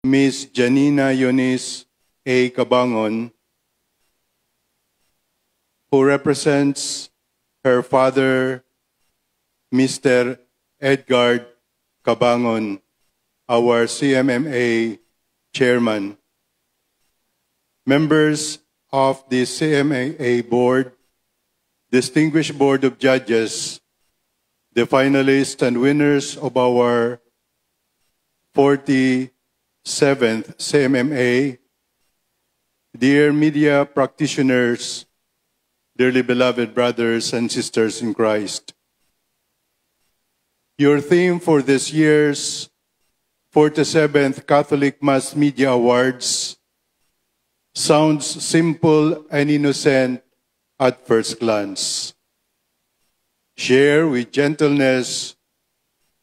Miss Janina Eunice A. Cabangon, who represents her father, Mr. Edgar Cabangon, our CMMA chairman. Members of the CMMA board, distinguished board of judges, the finalists and winners of our 47th CMMA, dear media practitioners, dearly beloved brothers and sisters in Christ. Your theme for this year's 47th Catholic Mass Media Awards sounds simple and innocent at first glance. Share with gentleness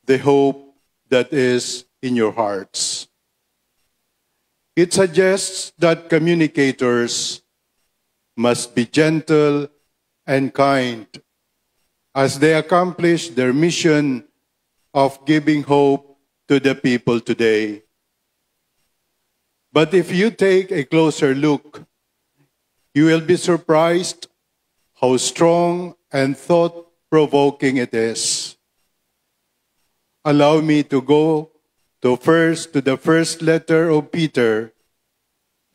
the hope that is in your hearts. It suggests that communicators must be gentle and kind as they accomplish their mission of giving hope to the people today. But if you take a closer look, you will be surprised how strong and thought-provoking it is. Allow me to go to the first letter of Peter,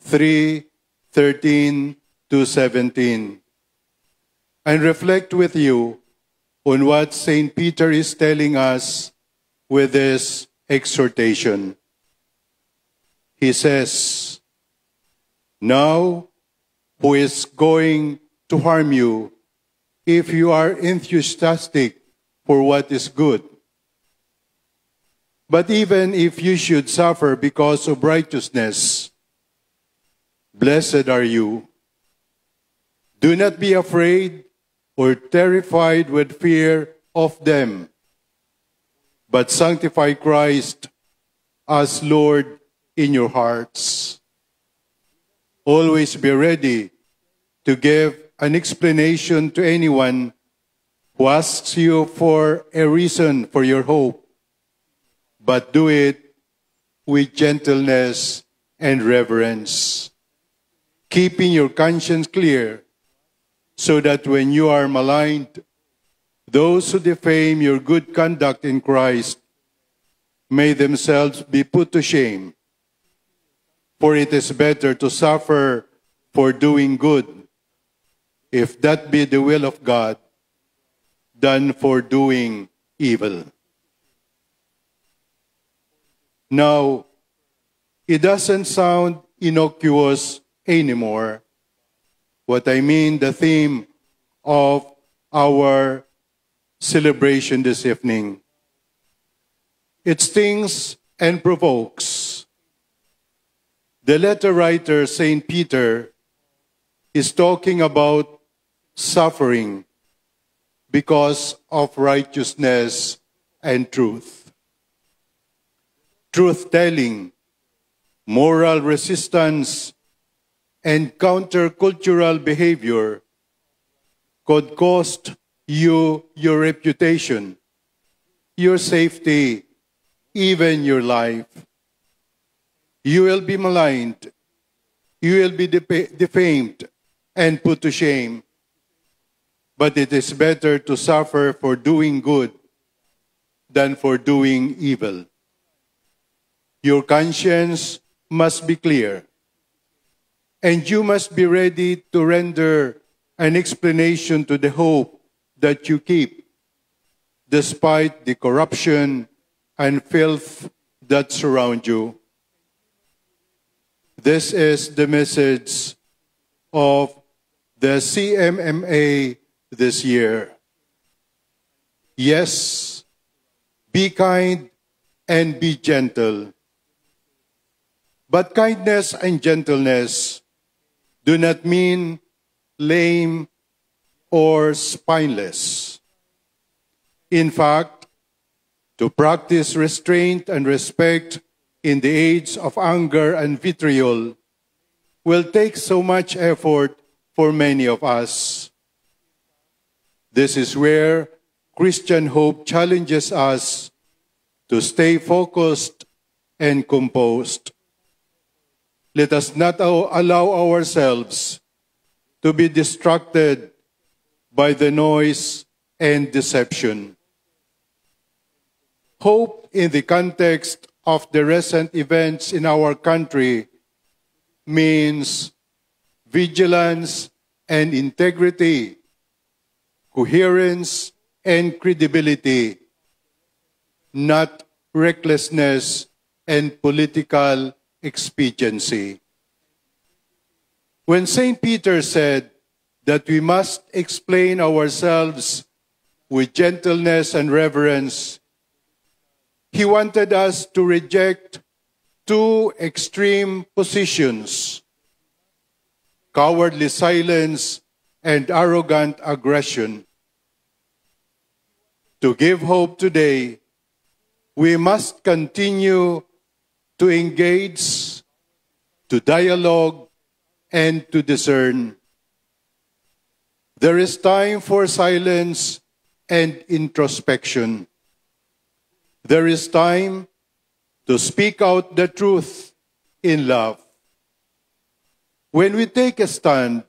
3:13-17, and reflect with you on what St. Peter is telling us with this exhortation. He says, "Now, who is going to harm you if you are enthusiastic for what is good? But even if you should suffer because of righteousness, blessed are you. Do not be afraid or terrified with fear of them, but sanctify Christ as Lord in your hearts. Always be ready to give an explanation to anyone who asks you for a reason for your hope, but do it with gentleness and reverence, keeping your conscience clear, so that when you are maligned, those who defame your good conduct in Christ may themselves be put to shame. For it is better to suffer for doing good, if that be the will of God, than for doing evil." Now, it doesn't sound innocuous anymore. What I mean, the theme of our celebration this evening. It stings and provokes. The letter writer, St. Peter, is talking about suffering because of righteousness and truth. Truth-telling, moral resistance, and countercultural behavior could cost you your reputation, your safety, even your life. You will be maligned, you will be defamed and put to shame. But it is better to suffer for doing good than for doing evil. Your conscience must be clear, and you must be ready to render an explanation to the hope that you keep, despite the corruption and filth that surround you. This is the message of the CMMA this year. Yes, be kind and be gentle. But kindness and gentleness do not mean lame or spineless. In fact, to practice restraint and respect in the age of anger and vitriol will take so much effort for many of us. This is where Christian hope challenges us to stay focused and composed. let us not allow ourselves to be distracted by the noise and deception. Hope in the context of the recent events in our country means vigilance and integrity, coherence and credibility, not recklessness and political expediency. When St. Peter said that we must explain ourselves with gentleness and reverence, he wanted us to reject two extreme positions: cowardly silence and arrogant aggression. To give hope today, we must continue to engage, to dialogue, and to discern. There is time for silence and introspection. There is time to speak out the truth in love. When we take a stand,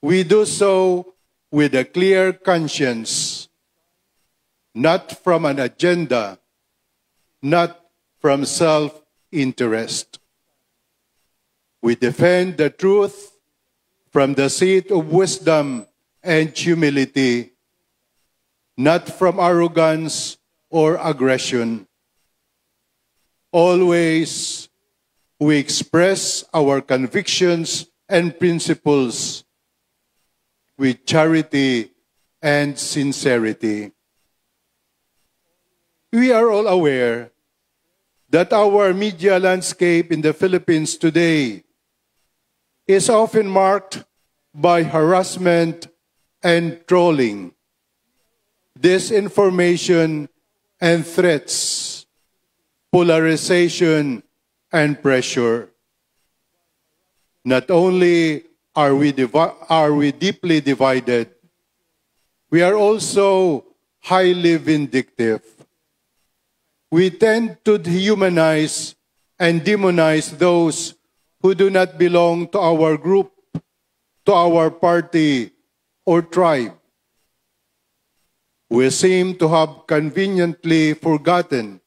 we do so with a clear conscience, not from an agenda, not from self-interest. We defend the truth from the seat of wisdom and humility, not from arrogance or aggression. Always, we express our convictions and principles with charity and sincerity. We are all aware that our media landscape in the Philippines today is often marked by harassment and trolling, disinformation and threats, polarization and pressure. Not only are we deeply divided, we are also highly vindictive. We tend to dehumanize and demonize those who do not belong to our group, to our party, or tribe. We seem to have conveniently forgotten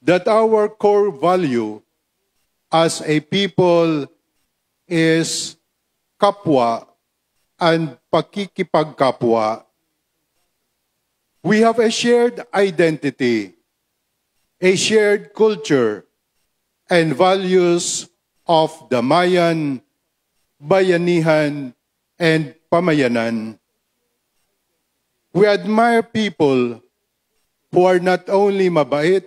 that our core value as a people is kapwa and pakikipagkapwa. We have a shared identity, a shared culture, and values of damayan, bayanihan, and pamayanan. We admire people who are not only mabait,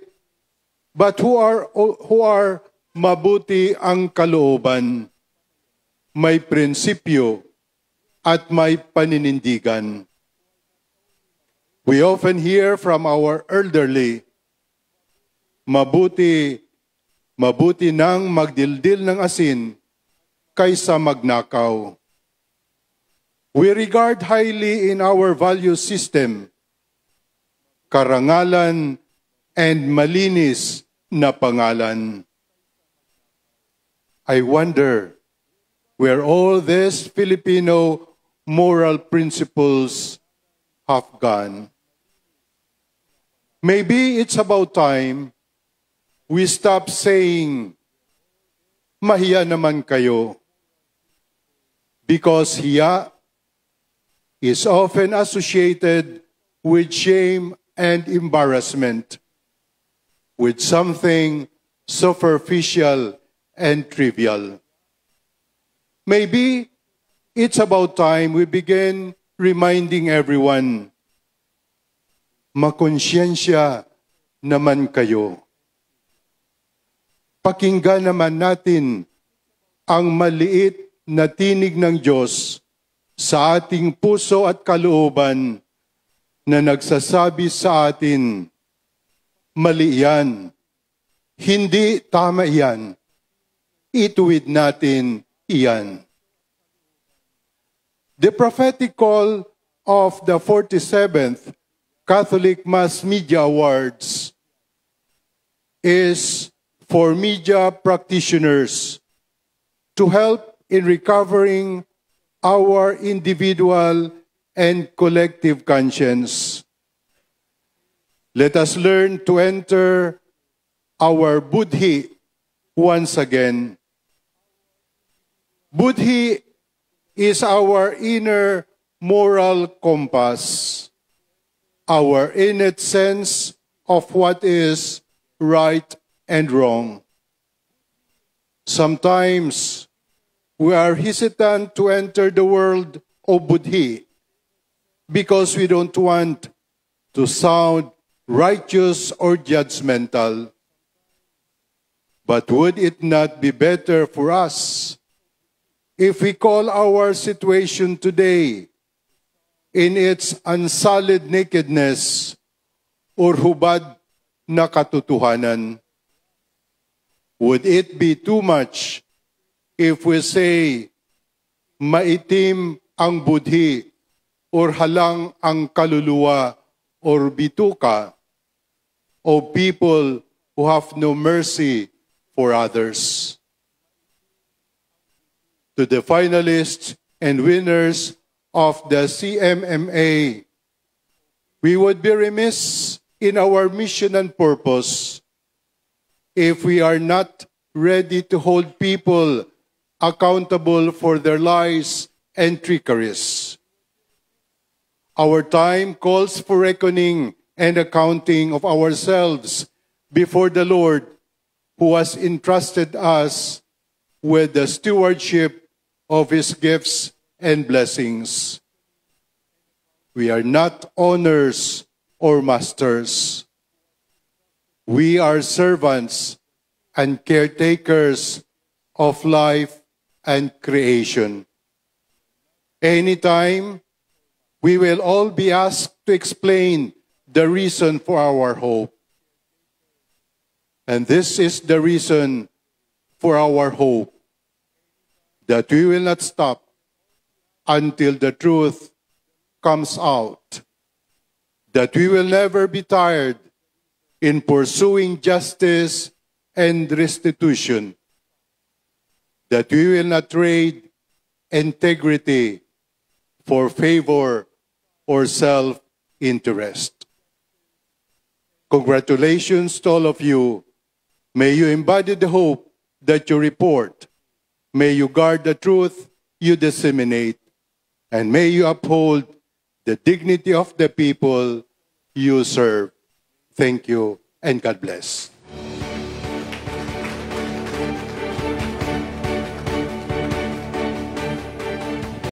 but who are mabuti ang kalooban, may prinsipyo, at may paninindigan. We often hear from our elderly, mabuti nang magdildil ng asin kaysa magnakaw. We regard highly in our value system karangalan and malinis na pangalan. I wonder where all these Filipino moral principles have gone. Maybe it's about time we stop saying, mahiya naman kayo, because hiya is often associated with shame and embarrassment, with something superficial and trivial. Maybe it's about time we begin reminding everyone, makonsyensya naman kayo. Pakinggan naman natin ang maliit na tinig ng Diyos sa ating puso at kalooban na nagsasabi sa atin, mali yan, hindi tama yan, ituwid natin iyan. The prophetic call of the 47th Catholic Mass Media Awards is for media practitioners to help in recovering our individual and collective conscience. Let us learn to enter our Buddhi once again. Buddhi is our inner moral compass, our innate sense of what is right and wrong. Sometimes we are hesitant to enter the world of Buddhi because we don't want to sound righteous or judgmental. But would it not be better for us if we call our situation today in its unsullied nakedness or hubad na katotohanan? Would it be too much if we say maitim ang budhi or halang ang kaluluwa or bituka of people who have no mercy for others? To the finalists and winners of the CMMA, we would be remiss in our mission and purpose if we are not ready to hold people accountable for their lies and trickeries. Our time calls for reckoning and accounting of ourselves before the Lord, who has entrusted us with the stewardship of His gifts and blessings. We are not owners or masters. We are servants and caretakers of life and creation. Anytime, we will all be asked to explain the reason for our hope. And this is the reason for our hope, that we will not stop until the truth comes out, that we will never be tired in pursuing justice and restitution, that we will not trade integrity for favor or self-interest. Congratulations to all of you. May you embody the hope that you report. May you guard the truth you disseminate. And may you uphold the dignity of the people you serve. Thank you, and God bless.